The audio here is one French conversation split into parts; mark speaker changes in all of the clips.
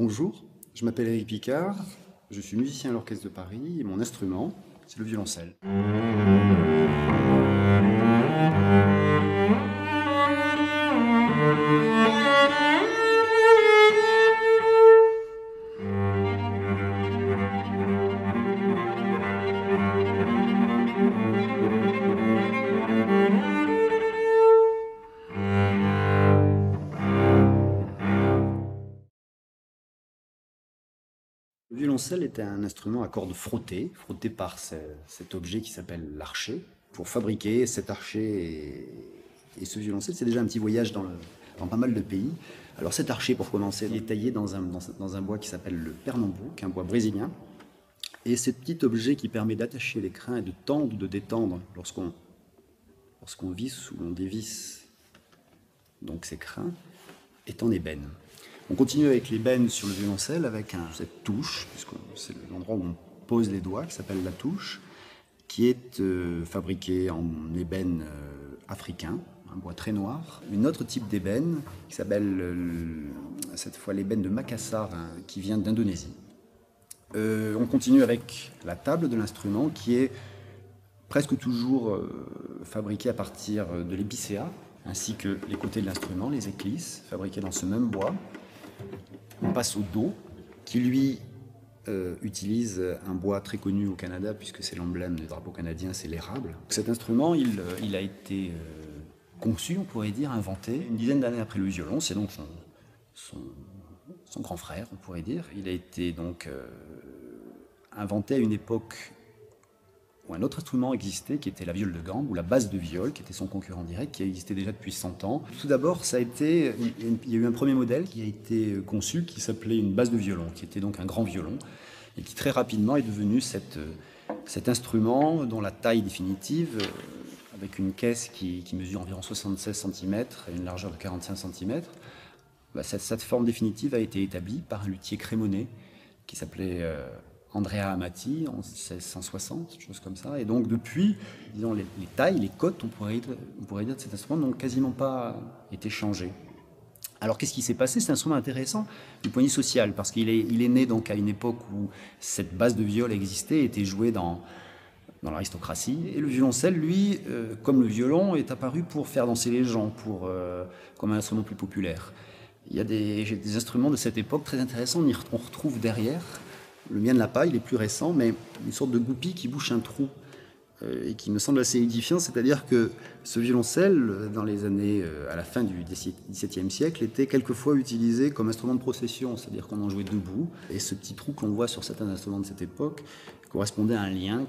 Speaker 1: Bonjour, je m'appelle Éric Picard, je suis musicien à l'Orchestre de Paris et mon instrument, c'est le violoncelle. Le violoncelle était un instrument à cordes frottées, frotté par cet objet qui s'appelle l'archet. Pour fabriquer cet archet et ce violoncelle, c'est déjà un petit voyage dans pas mal de pays. Alors cet archet, pour commencer, il est taillé dans un bois qui s'appelle le pernambouc, un bois brésilien. Et ce petit objet qui permet d'attacher les crins et de tendre ou de détendre lorsqu'on visse ou on dévisse donc ces crins, est en ébène. On continue avec l'ébène sur le violoncelle avec cette touche, puisque c'est l'endroit où on pose les doigts, qui s'appelle la touche, qui est fabriquée en ébène africain, un bois très noir. Une autre type d'ébène, qui s'appelle cette fois l'ébène de Makassar, qui vient d'Indonésie. On continue avec la table de l'instrument, qui est presque toujours fabriquée à partir de l'épicéa, ainsi que les côtés de l'instrument, les éclisses, fabriquées dans ce même bois. On passe au dos, qui lui utilise un bois très connu au Canada, puisque c'est l'emblème du drapeau canadien, c'est l'érable. Cet instrument, il a été conçu, on pourrait dire, inventé, une dizaine d'années après le violon. C'est donc son grand frère, on pourrait dire. Il a été donc inventé à une époque où un autre instrument existait, qui était la viole de gambe, ou la basse de viole, qui était son concurrent direct, qui a existé déjà depuis 100 ans. Tout d'abord, il y a eu un premier modèle qui a été conçu, qui s'appelait une basse de violon, qui était donc un grand violon, et qui très rapidement est devenu cet instrument dont la taille définitive, avec une caisse qui mesure environ 76 cm et une largeur de 45 cm, cette forme définitive a été établie par un luthier crémonais qui s'appelait Andrea Amati en 1660, chose comme ça. Et donc depuis, disons, les tailles, les cotes, on pourrait dire de cet instrument n'ont quasiment pas été changées. Alors qu'est-ce qui s'est passé? C'est un instrument intéressant du point de vue social, parce qu'il est né donc à une époque où cette basse de viole existait et était jouée dans l'aristocratie. Et le violoncelle, lui, comme le violon, est apparu pour faire danser les gens, comme un instrument plus populaire. Il y a des instruments de cette époque très intéressants, on retrouve derrière. Le mien de la paille, il est plus récent, mais une sorte de goupille qui bouche un trou et qui me semble assez édifiant, c'est-à-dire que ce violoncelle, dans les années, à la fin du XVIIe siècle, était quelquefois utilisé comme instrument de procession, c'est-à-dire qu'on en jouait debout, et ce petit trou qu'on voit sur certains instruments de cette époque correspondait à un lien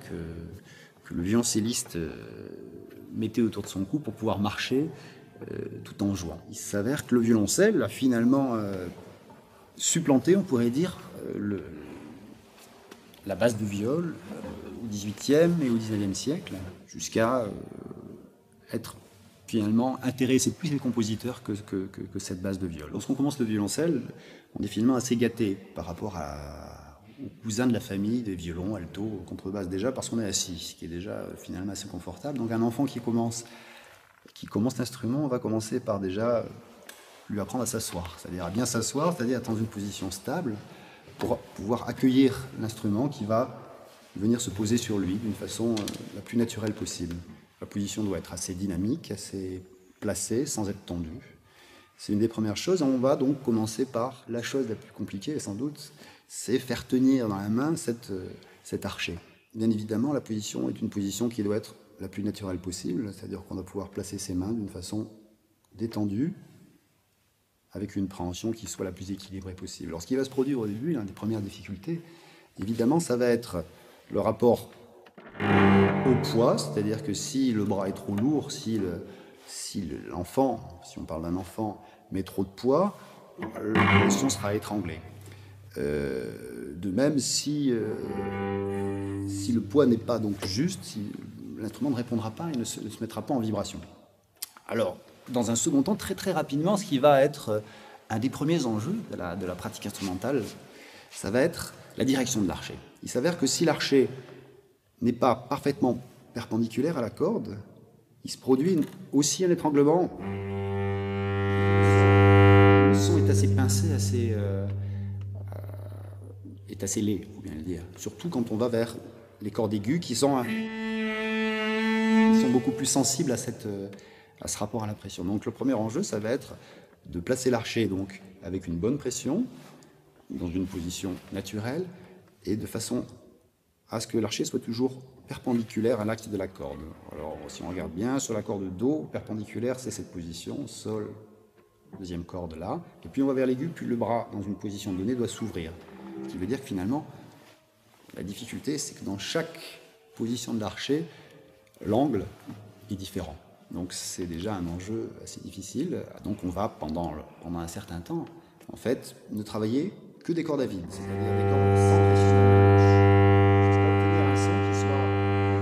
Speaker 1: que le violoncelliste mettait autour de son cou pour pouvoir marcher tout en jouant. Il s'avère que le violoncelle a finalement supplanté, on pourrait dire, la basse de viole au XVIIIe et au XIXe siècle, jusqu'à être finalement intéressé plus les compositeurs que cette basse de viole. Lorsqu'on commence le violoncelle, on est finalement assez gâté par rapport aux cousins de la famille des violons, alto, contrebasse, déjà parce qu'on est assis, ce qui est déjà finalement assez confortable. Donc un enfant qui commence l'instrument, on va commencer par déjà lui apprendre à s'asseoir, c'est-à-dire à bien s'asseoir, c'est-à-dire être dans une position stable, pour pouvoir accueillir l'instrument qui va venir se poser sur lui d'une façon la plus naturelle possible. La position doit être assez dynamique, assez placée, sans être tendue. C'est une des premières choses. On va donc commencer par la chose la plus compliquée, sans doute, c'est faire tenir dans la main cet archet. Bien évidemment, la position est une position qui doit être la plus naturelle possible, c'est-à-dire qu'on doit pouvoir placer ses mains d'une façon détendue, avec une préhension qui soit la plus équilibrée possible. Alors ce qui va se produire au début, l'une des premières difficultés, évidemment, ça va être le rapport au poids, c'est-à-dire que si le bras est trop lourd, si l'enfant, si on parle d'un enfant, met trop de poids, le son sera étranglé. De même, si le poids n'est pas donc juste, si l'instrument ne répondra pas et ne se mettra pas en vibration. Alors, dans un second temps, très très rapidement, ce qui va être un des premiers enjeux de la pratique instrumentale, ça va être la direction de l'archet. Il s'avère que si l'archet n'est pas parfaitement perpendiculaire à la corde, il se produit aussi un étranglement. Le son est assez pincé, est assez laid, il faut bien le dire. Surtout quand on va vers les cordes aiguës qui sont beaucoup plus sensibles à ce rapport à la pression. Donc le premier enjeu, ça va être de placer l'archet donc avec une bonne pression, dans une position naturelle, et de façon à ce que l'archet soit toujours perpendiculaire à l'axe de la corde. Alors si on regarde bien, sur la corde Do, perpendiculaire, c'est cette position, Sol, deuxième corde là, et puis on va vers l'aigu, puis le bras dans une position donnée doit s'ouvrir. Ce qui veut dire que finalement, la difficulté, c'est que dans chaque position de l'archet, l'angle est différent. Donc c'est déjà un enjeu assez difficile. Donc on va, pendant un certain temps, en fait, ne travailler que des cordes à vide, c'est-à-dire des cordes sans pression, jusqu'à obtenir un son qui soit le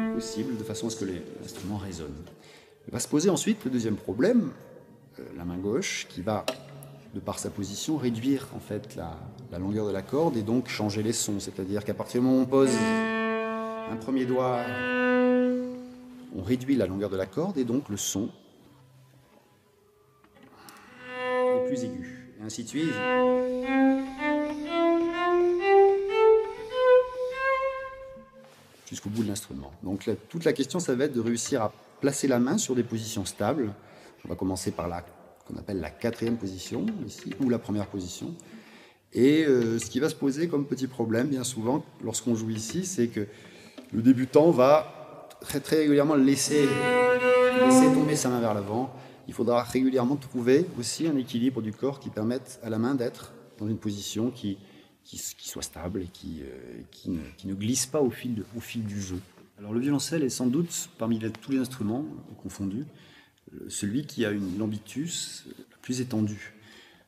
Speaker 1: plus possible, de façon à ce que l'instrument résonne. Il va se poser ensuite le deuxième problème, la main gauche, qui va, de par sa position, réduire en fait la longueur de la corde et donc changer les sons. C'est-à-dire qu'à partir du moment où on pose un premier doigt, on réduit la longueur de la corde et donc le son est plus aigu. Et ainsi de suite. Jusqu'au bout de l'instrument. Donc toute la question, ça va être de réussir à placer la main sur des positions stables. On va commencer par qu'on appelle la quatrième position, ici, ou la première position. Et ce qui va se poser comme petit problème, bien souvent, lorsqu'on joue ici, c'est que le débutant va très, très régulièrement laisser tomber sa main vers l'avant. Il faudra régulièrement trouver aussi un équilibre du corps qui permette à la main d'être dans une position qui soit stable et qui ne glisse pas au fil du jeu. Alors le violoncelle est sans doute, parmi tous les instruments confondus, celui qui a une lambitus la plus étendue,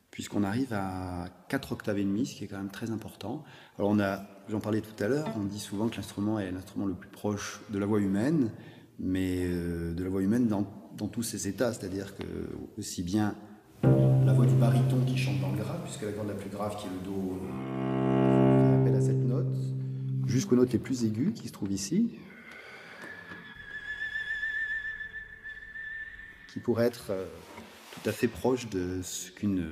Speaker 1: puisqu'on arrive à 4 octaves et demi, ce qui est quand même très important. Alors j'en parlais tout à l'heure, on dit souvent que l'instrument est l'instrument le plus proche de la voix humaine, mais de la voix humaine dans tous ses états, c'est-à-dire que aussi bien la voix du baryton qui chante dans le grave, puisque la corde la plus grave qui est le Do fait appel à cette note, jusqu'aux notes les plus aiguës qui se trouvent ici, qui pourrait être tout à fait proche de ce qu'une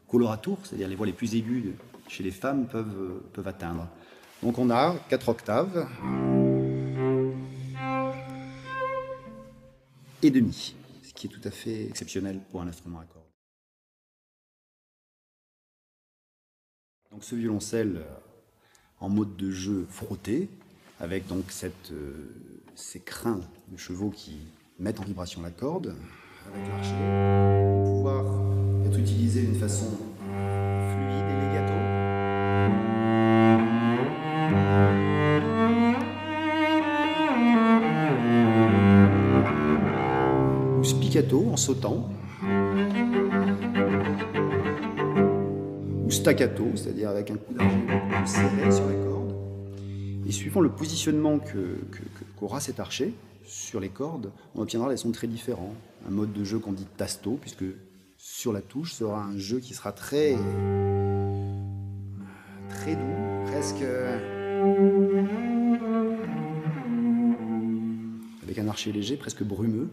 Speaker 1: coloratour, c'est-à-dire les voix les plus aiguës chez les femmes, peuvent atteindre. Donc on a 4 octaves et demi, ce qui est tout à fait exceptionnel pour un instrument à cordes. Donc ce violoncelle en mode de jeu frotté, avec donc ces crins de chevaux qui mettent en vibration la corde, avec l'archet, pour pouvoir être utilisé d'une façon fluide et legato. Ou spiccato en sautant. Ou staccato, c'est-à-dire avec un coup d'archet plus serré sur la corde. Et suivant le positionnement qu'aura cet archet sur les cordes, on obtiendra des sons très différents. Un mode de jeu qu'on dit tasto, puisque sur la touche sera un jeu qui sera très doux, presque avec un archet léger, presque brumeux.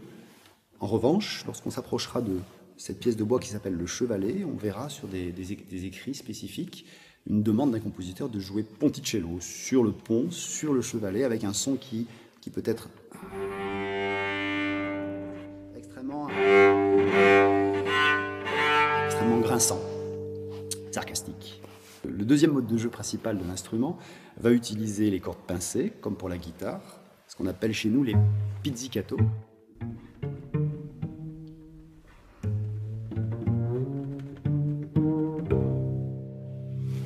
Speaker 1: En revanche, lorsqu'on s'approchera de cette pièce de bois qui s'appelle le chevalet, on verra sur des écrits spécifiques une demande d'un compositeur de jouer ponticello sur le pont, sur le chevalet, avec un son qui peut être extrêmement grinçant, sarcastique. Le deuxième mode de jeu principal de l'instrument va utiliser les cordes pincées, comme pour la guitare, ce qu'on appelle chez nous les pizzicato.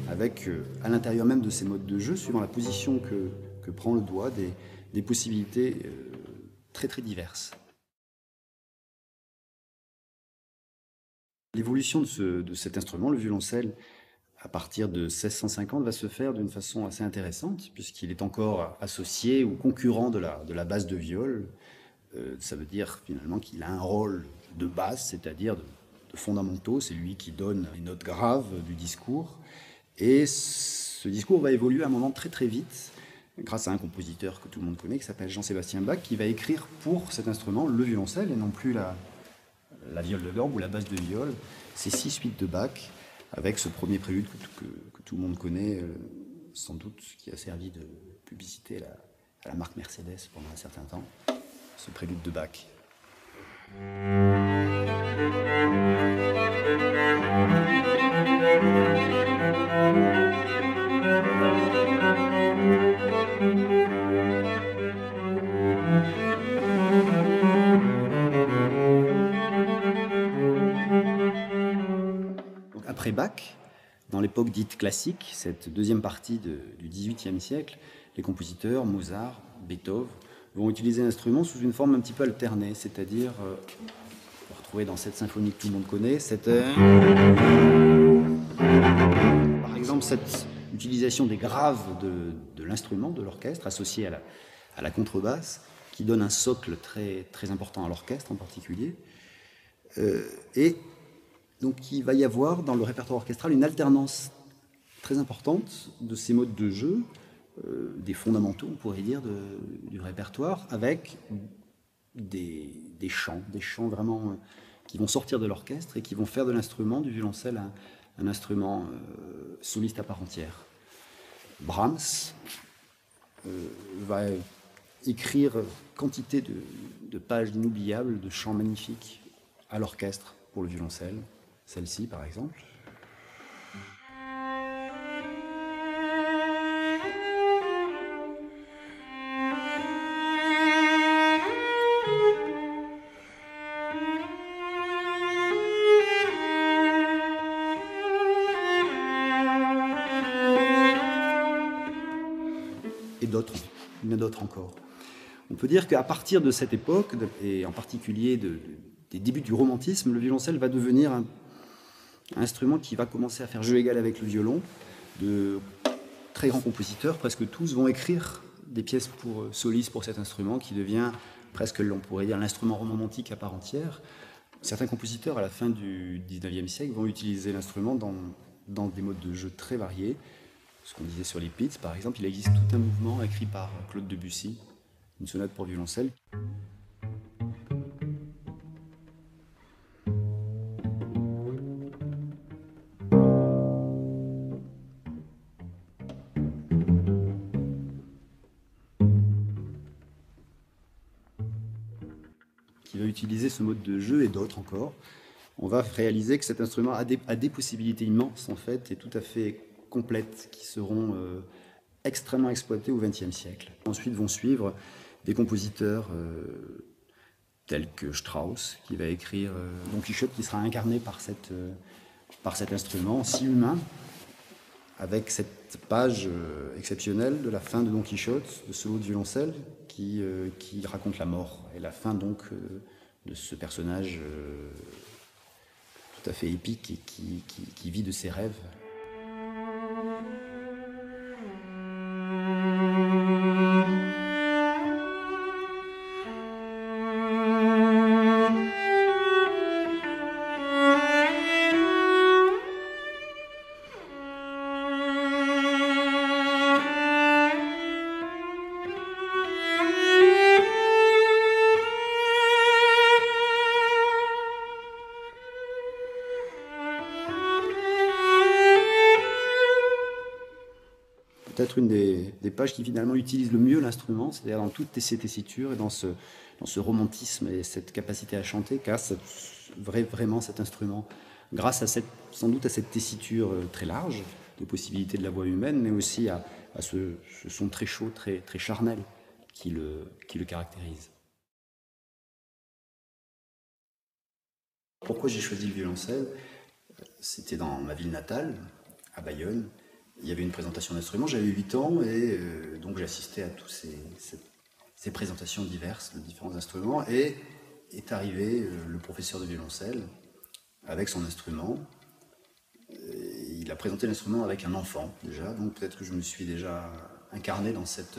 Speaker 1: Avec à l'intérieur même de ces modes de jeu, suivant la position que prend le doigt, des possibilités très très diverses. L'évolution de cet instrument, le violoncelle, à partir de 1650, va se faire d'une façon assez intéressante, puisqu'il est encore associé ou concurrent de la basse de viol. Ça veut dire finalement qu'il a un rôle de basse, c'est-à-dire de fondamentaux, c'est lui qui donne les notes graves du discours. Et ce discours va évoluer à un moment très très vite, grâce à un compositeur que tout le monde connaît, qui s'appelle Jean-Sébastien Bach, qui va écrire pour cet instrument le violoncelle et non plus la viole de gambe ou la basse de viol. Ces 6 suites de Bach, avec ce premier prélude que tout le monde connaît, sans doute, qui a servi de publicité à la marque Mercedes pendant un certain temps, ce prélude de Bach. Donc après Bach, dans l'époque dite classique, cette deuxième partie du XVIIIe siècle, les compositeurs, Mozart, Beethoven, vont utiliser l'instrument sous une forme un petit peu alternée, c'est-à-dire, on va retrouver dans cette symphonie que tout le monde connaît, par exemple, cette utilisation des graves de l'instrument, de l'orchestre, associée à la contrebasse, qui donne un socle très, très important à l'orchestre en particulier. Et donc il va y avoir dans le répertoire orchestral une alternance très importante de ces modes de jeu, des fondamentaux, on pourrait dire, du répertoire, avec des chants vraiment qui vont sortir de l'orchestre et qui vont faire de l'instrument, du violoncelle, un instrument soliste à part entière. Brahms va écrire quantité de pages inoubliables, de chants magnifiques à l'orchestre pour le violoncelle, celle-ci par exemple. Et d'autres, bien d'autres encore. On peut dire qu'à partir de cette époque, et en particulier des débuts du romantisme, le violoncelle va devenir un instrument qui va commencer à faire jeu égal avec le violon. De très grands compositeurs, presque tous, vont écrire des pièces pour solistes pour cet instrument qui devient presque, on pourrait dire, l'instrument romantique à part entière. Certains compositeurs, à la fin du XIXe siècle, vont utiliser l'instrument dans des modes de jeu très variés. Ce qu'on disait sur les Pits, par exemple, il existe tout un mouvement écrit par Claude Debussy, une sonate pour violoncelle. Qui va utiliser ce mode de jeu et d'autres encore. On va réaliser que cet instrument a des possibilités immenses, en fait, et tout à fait complètes, qui seront extrêmement exploitées au XXe siècle. Ensuite vont suivre des compositeurs tels que Strauss, qui va écrire Don Quichotte, qui sera incarné par cet instrument si humain, avec cette page exceptionnelle de la fin de Don Quichotte, de solo de violoncelle, qui raconte la mort, et la fin donc de ce personnage tout à fait épique et qui vit de ses rêves. Peut-être une des pages qui finalement utilise le mieux l'instrument, c'est-à-dire dans toutes ces tessitures et dans ce romantisme et cette capacité à chanter qu'a vraiment cet instrument, grâce à sans doute à cette tessiture très large de possibilités de la voix humaine, mais aussi à ce son très chaud, très, très charnel qui le caractérise. Pourquoi j'ai choisi le violoncelle? C'était dans ma ville natale, à Bayonne. Il y avait une présentation d'instruments, j'avais 8 ans et donc j'assistais à toutes ces présentations diverses de différents instruments et est arrivé le professeur de violoncelle avec son instrument. Et il a présenté l'instrument avec un enfant déjà, donc peut-être que je me suis déjà incarné dans cet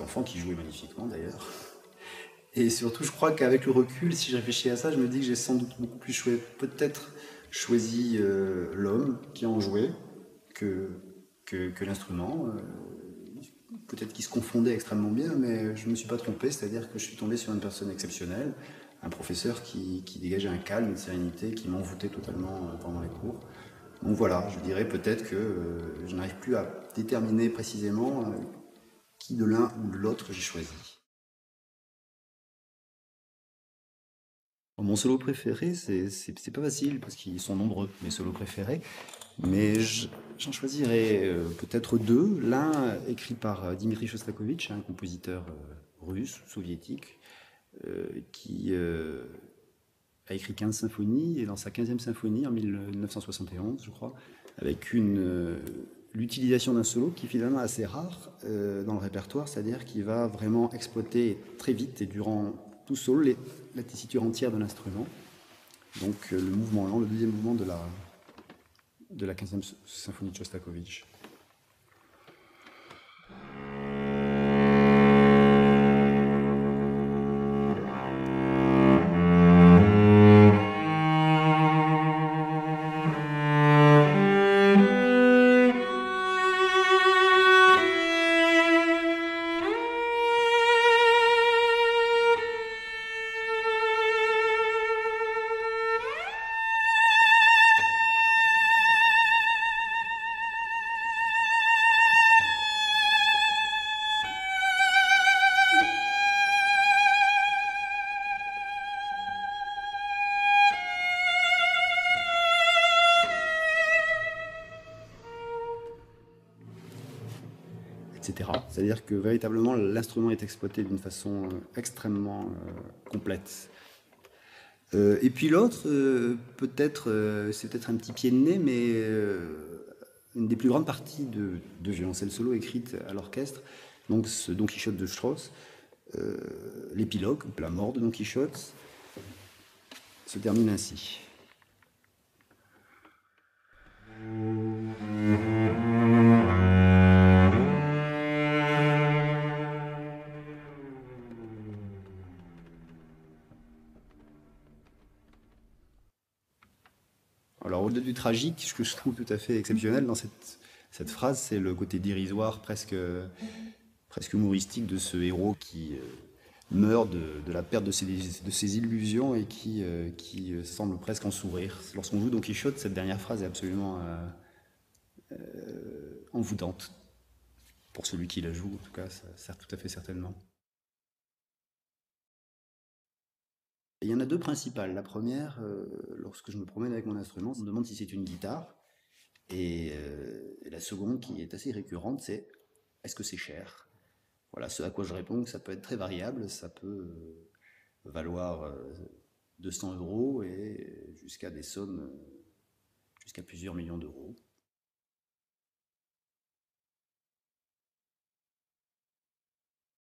Speaker 1: enfant qui jouait magnifiquement d'ailleurs. Et surtout, je crois qu'avec le recul, si je réfléchis à ça, je me dis que j'ai sans doute beaucoup plus peut-être choisi l'homme qui en jouait que que l'instrument. Peut-être qu'il se confondait extrêmement bien, mais je ne me suis pas trompé, c'est-à-dire que je suis tombé sur une personne exceptionnelle, un professeur qui dégageait un calme, une sérénité, qui m'envoûtait totalement pendant les cours. Donc voilà, je dirais peut-être que je n'arrive plus à déterminer précisément qui de l'un ou de l'autre j'ai choisi. Mon solo préféré, c'est pas facile parce qu'ils sont nombreux, mes solos préférés, mais j'en choisirais peut-être deux. L'un écrit par Dmitri Shostakovich, un compositeur russe, soviétique, qui a écrit 15 symphonies, et dans sa 15e symphonie, en 1971, je crois, avec l'utilisation d'un solo qui est finalement assez rare dans le répertoire, c'est-à-dire qu'il va vraiment exploiter très vite et durant tout solo la tessiture entière de l'instrument. Donc le mouvement lent, le deuxième mouvement de la 15e symphonie de Shostakovich. Etc. C'est-à-dire que véritablement l'instrument est exploité d'une façon extrêmement complète. Et puis l'autre, c'est peut-être un petit pied de nez, mais une des plus grandes parties de violoncelle solo écrites à l'orchestre, donc ce Don Quichotte de Strauss, l'épilogue, la mort de Don Quichotte, se termine ainsi. Alors au-delà du tragique, ce que je trouve tout à fait exceptionnel dans cette phrase, c'est le côté dérisoire, presque humoristique de ce héros qui meurt de la perte de ses illusions et qui semble presque en sourire. Lorsqu'on joue Don Quichotte, cette dernière phrase est absolument envoûtante. Pour celui qui la joue, en tout cas, ça sert tout à fait certainement. Il y en a deux principales. La première, lorsque je me promène avec mon instrument, on me demande si c'est une guitare. Et la seconde, qui est assez récurrente, c'est est-ce que c'est cher? Voilà, ce à quoi je réponds que ça peut être très variable, ça peut valoir 200 € et jusqu'à des sommes, jusqu'à plusieurs millions d'euros.